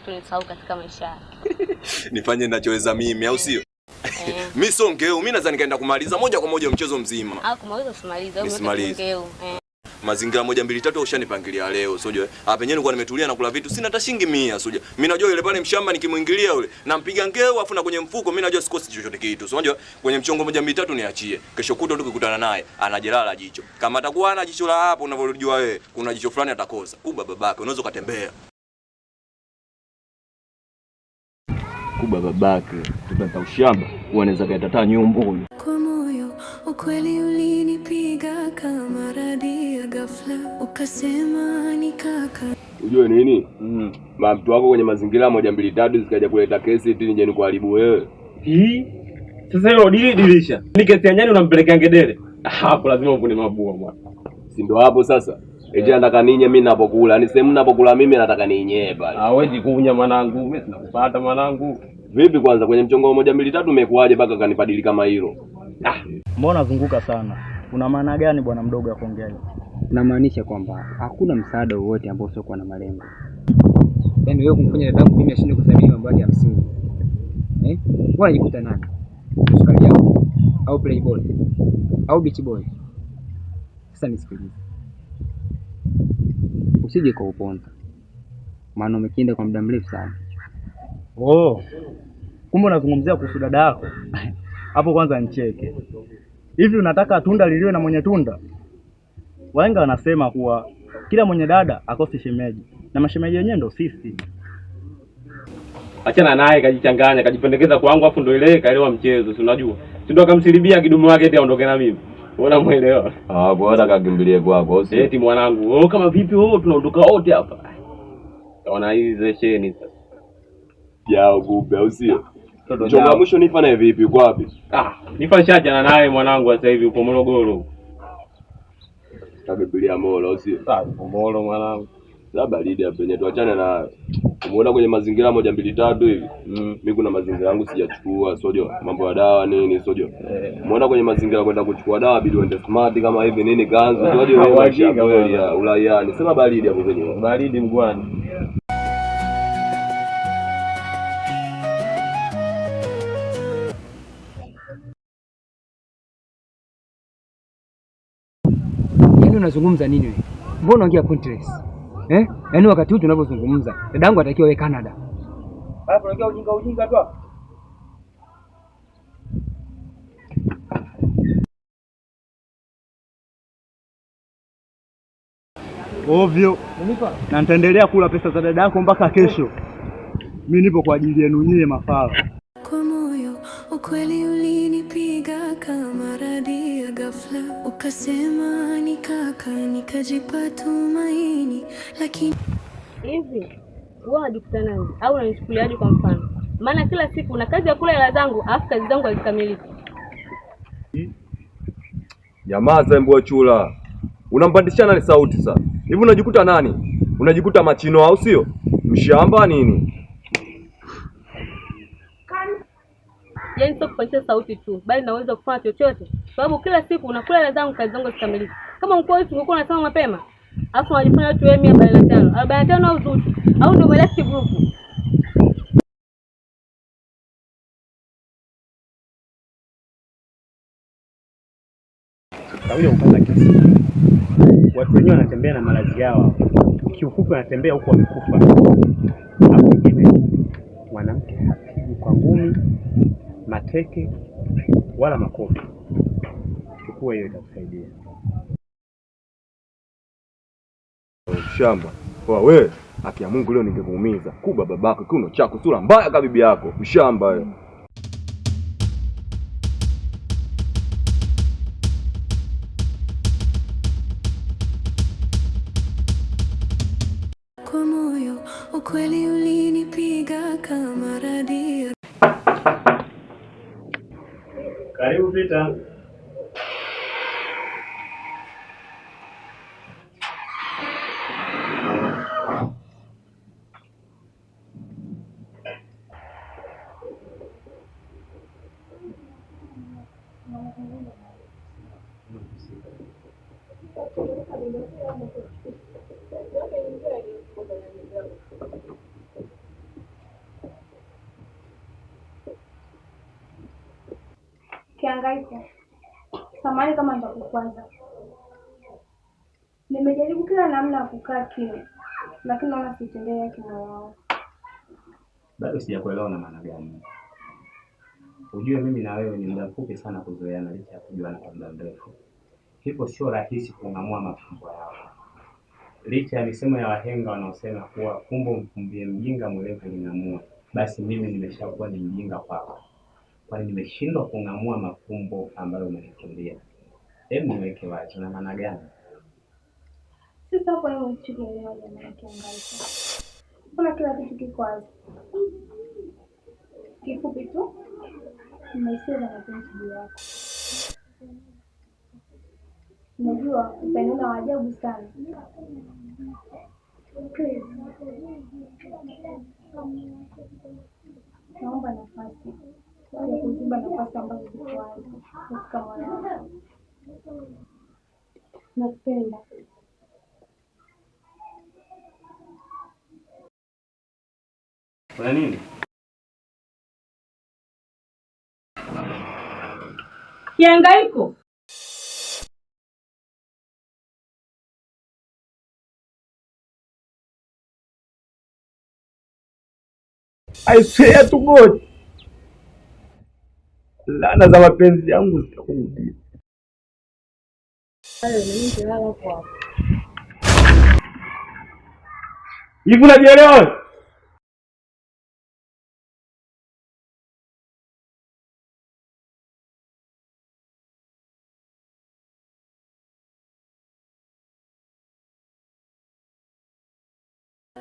tulisahau katika maisha yake. Nifanye ninachoweza mimi au sio? Mimi sio ngeu, mimi nadhani kaenda kumaliza moja kwa moja mchezo mzima. Kumaliza usimalize, wewe ngeu. Mazingira 1 2 3 ushanipangilia leo, sio? Hapa penyewe nilikuwa nimetulia na kula vitu, sina hata shilingi 100, sio? Mimi najua yule pale mshamba nikimuingilia yule, nampiga ngeu afu na kwenye mfuko, mimi najua sikosi chochote kitu. Sio unajua kwenye mchongo 1 2 3 niachie. Kesho kutwa tukikutana naye, anajelala jicho. Kama atakuwa ana jicho la hapo unavyojua wewe, kuna jicho fulani atakosa. Kuba babake, unaweza ukatembea. Kuba babake, tutata ushamba, unaweza kaitata nyumbu. Kwa moyo ukweli ulinipiga kama radi ya ghafla, ukasema ni kaka. Unajua nini? Mtu wako kwenye mazingira 1 2 3 zikaja kuleta kesi eti nije nikuharibu wewe. Sasa hilo dilisha. Ni kesi ya nyani unampelekea ngedere. Hapo lazima uvune mabua bwana. Si ndo hapo sasa? Eti nataka ninye mimi ninapokula. Ni sehemu ninapokula mimi nataka ninyee pale. Hawezi kuunya mwanangu, mimi sinakupata mwanangu. Vipi kwanza kwenye mchongo 1 2 3 umekuaje mpaka kanipadili kama hilo? Mbona unazunguka sana? Una maana gani bwana mdogo ya kuongea? Namaanisha kwamba hakuna msaada wowote ambao sio kwa na malengo. Yaani wewe kumfanya dadangu mimi ashinde kuthamini mambo yake ya msingi. Wewe unajikuta nani? Sukari yako au playboy au beach boy? Sasa nisikilize. Usije kwa uponza. Maana umekinda kwa muda mrefu sana. Kumbe unazungumzia kuhusu dada yako. Hapo kwanza nicheke. Hivi unataka tunda liliwe na mwenye tunda? Wahenga wanasema kuwa kila mwenye dada akosi shemeji, na mashemeji yenyewe ndo sisi. Achana naye, kajichanganya, kajipendekeza kwangu afu ndo ile kaelewa mchezo, si unajua. Si ndo akamsilibia kidumu wake eti aondoke na mimi. Unamuelewa? Bora kakimbilie kwako. Eti mwanangu, kama vipi tunaondoka wote hapa. Ona hizi zesheni sasa. Jao kumbe au sio? Mchongo mwisho nifa naye vipi? Uko wapi? Nifa shajana naye mwanangu sasa hivi uko Morogoro. Kakimbilia Molo au sio? Molo mwanangu. La baridi hapa yenyewe tuachane na. Umeona kwenye mazingira 1 2 3 hivi. Mimi kuna mazingira yangu sijachukua, sojo. Mambo ya dawa nini, sojo. Umeona kwenye mazingira kwenda kuchukua dawa bidi uende smart kama hivi nini ganzo, sojo wewe wajinga kweli ya Ulayani. Sema baridi hapo kwenye. Baridi mgwani. Yaani unazungumza nini wewe? Mbona unaongea pointless? Yaani wakati huu tunavyozungumza, dadangu atakiwa wewe Canada. Hapo unaongea ujinga tu hapo. Ovyo. Na nitaendelea kula pesa za dada yako mpaka kesho. Mimi nipo kwa ajili yenu nyie mafala. Kwa moyo ukweli ulinipiga kama radi ya ghafla, ukasema ni kaka, nikajipa tumaini, lakini Hivi wewe unajikuta nani? Au unanichukuliaje kwa mfano? Maana kila siku una kazi ya kula hela zangu, afu kazi zangu hazikamiliki. Jamaa zembo chula. Unampandishana ni sauti sasa. Hivi unajikuta nani? Unajikuta machino au sio? Mshamba nini? Yaani sio kupandisha sauti tu, bali naweza kufanya chochote. Sababu kila siku unakula hela zangu, kazi zangu hazikamiliki. Kama mkoa wetu ungekuwa unasema mapema, afu unajifanya watu wewe 145. 45 au zutu. Au ndio melect group. Kawaida kupata kesi. Watu wenyewe wanatembea na malazi yao. Kiufupi wanatembea huko wamekufa. Hapo ingine mwanamke hapigi kwa ngumi, mateke wala makofi. Chukua hiyo itakusaidia. Shamba. Wewe, haki ya Mungu leo ningekuumiza. Kuba babako kiuno chako sura mbaya kama bibi yako. Mshamba wewe. kwa moyo ukweli ulinipiga kama radi. Karibu Peter. Kihangaika, samahani kama nitakukwaza. Nimejaribu kila namna ya kukaa kimya, lakini naona sitendei haki moyo wangu. Bado sijakuelewa na maana gani. Ujue mimi na wewe ni muda mfupi sana kuzoeana licha ya kujuana kwa muda mrefu. Hivyo sio rahisi kung'amua mafumbo yao. Licha ya misemo ya wahenga wanaosema kuwa fumbo mfumbie mjinga mwerevu ling'amua, basi mimi nimeshakuwa ni mjinga kwako. Kwani nimeshindwa kung'amua mafumbo ambayo umenifumbia. Hebu niweke wazi, na maana gani? Sasa hapo ni mchukuelewa jamani Kihangaika. Kuna kila kitu kiko wazi. Kifupi tu, nimesema mapenzi juu yako. Najua utaniona wa ajabu sana. Please. Naomba nafasi ya kuziba nafasi ambazo ziko wazi katika moyo wangu. Nakupenda. Kuna nini? Kihangaiko. I swear to God. Laana za mapenzi yangu zitakurudia. Hivi unajielewa?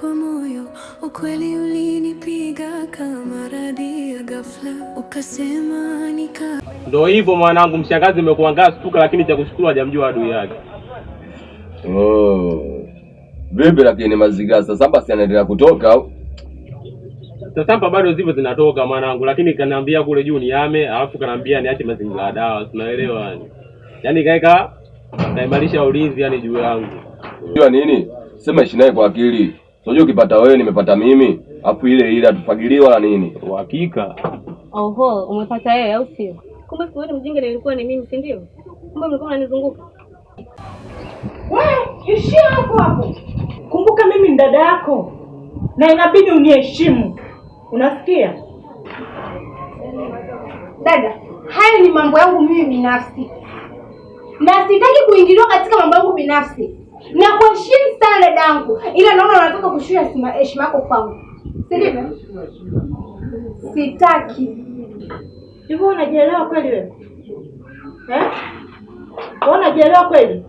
Kwa moyo ukweli ulinipiga kama radi ya ghafla, ukasema nika. Ndio hivyo mwanangu, mshangazi imekuangaa stuka, lakini cha kushukuru hajamjua adui yake. Bebe lakini maziga sasa basi anaendelea kutoka. Sasa bado zipo zinatoka mwanangu, lakini kaniambia kule juu niame, alafu kaniambia niache mazingira ya dawa, tunaelewa yani. Yaani kaeka kaimarisha ulinzi yani juu yangu. Unajua nini? Sema ishi naye kwa akili. Unajua ukipata wewe nimepata mimi, afu ile atufagiliwa wala nini? Uhakika. Oho, umepata yeye au sio? Kumbe siwewe mjinga nilikuwa ni mimi, si ndio? Kumbe mlikuwa mnanizunguka. Wewe, ishia hapo hapo. Kumbuka mimi ni dada yako. Na inabidi uniheshimu. Unasikia? Dada, haya ni mambo yangu mimi binafsi. Na sitaki kuingiliwa katika mambo yangu binafsi. Na kuheshimu sana dadangu, ila naona unataka kushusha heshima yako kwangu. Si ndivyo? Sitaki. Hivyo unajielewa kweli wewe? Wewe unajielewa kweli?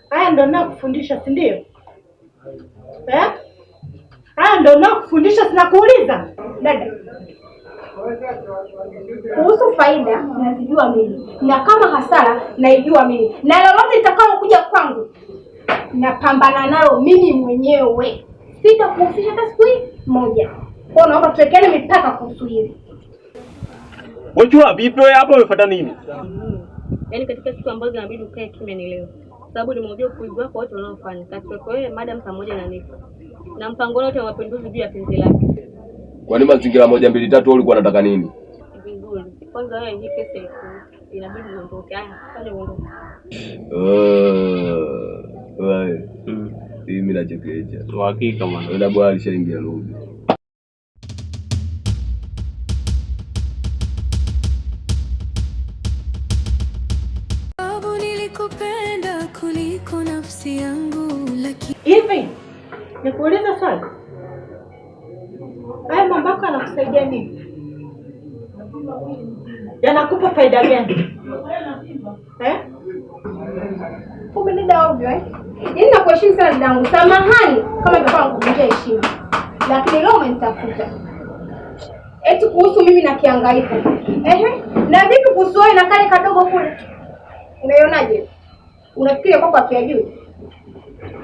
Haya ndio nakufundisha, si ndio? Haya ndio nakufundisha, sinakuuliza. Dada, kuhusu faida nazijua mimi, na kama hasara naijua mimi, na lolote litakalo kuja kwangu napambana nalo mimi mwenyewe, sitakuhusisha hata siku moja. Kwa naomba tuwekane mipaka kuhusu hili. Unajua vipi wewe hapo umefuata nini? Yaani katika siku ambazo inabidi ukae kimya ni leo. Sababu nimejua kuibu wako wote wanaofanya. Katika kwa wewe madam pamoja na Nifa. Na mpango wote wa mapinduzi juu ya penzi lake. Kwani mazingira 1 2 3 ulikuwa unataka nini? Vizuri. Kwanza wewe hii pesa inabidi uondoke. Haya, fanya uondoke. Wewe. Mimi nachekecha. Uhakika mwana. Ndio bwana alishaingia rudi. Nilikupenda kuliko nafsi yangu, lakini Hivi, nikuuliza swali. Haya mambo yako yanakusaidia nini? Yanakupa faida gani? Umenida ovyo Yaani nakuheshimu sana dadangu. Samahani kama ingekuwa nakuvunjia heshima. Lakini leo umenitafuta. Eti kuhusu mimi na Kihangaiko. Na vipi kuhusu wewe na kale kadogo kule? Unaionaje? Unafikiria kwako akiyajui?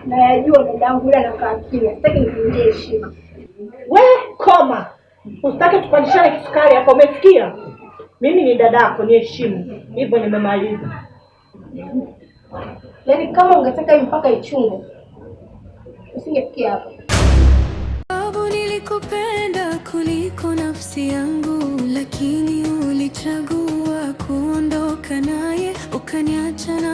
Na yajua dadangu ila anakaa kimya. Sitaki nikuvunjie heshima. Wewe koma. Usitake tupandishane kisukari hapo, umesikia? Mimi ni dadako, niheshimu. Hivyo nimemaliza. Yaani kama ungetaka hii mpaka ichunge, usingefikia hapa. Sababu nilikupenda kuliko nafsi yangu, lakini Ulichagua kuondoka naye, ukaniacha na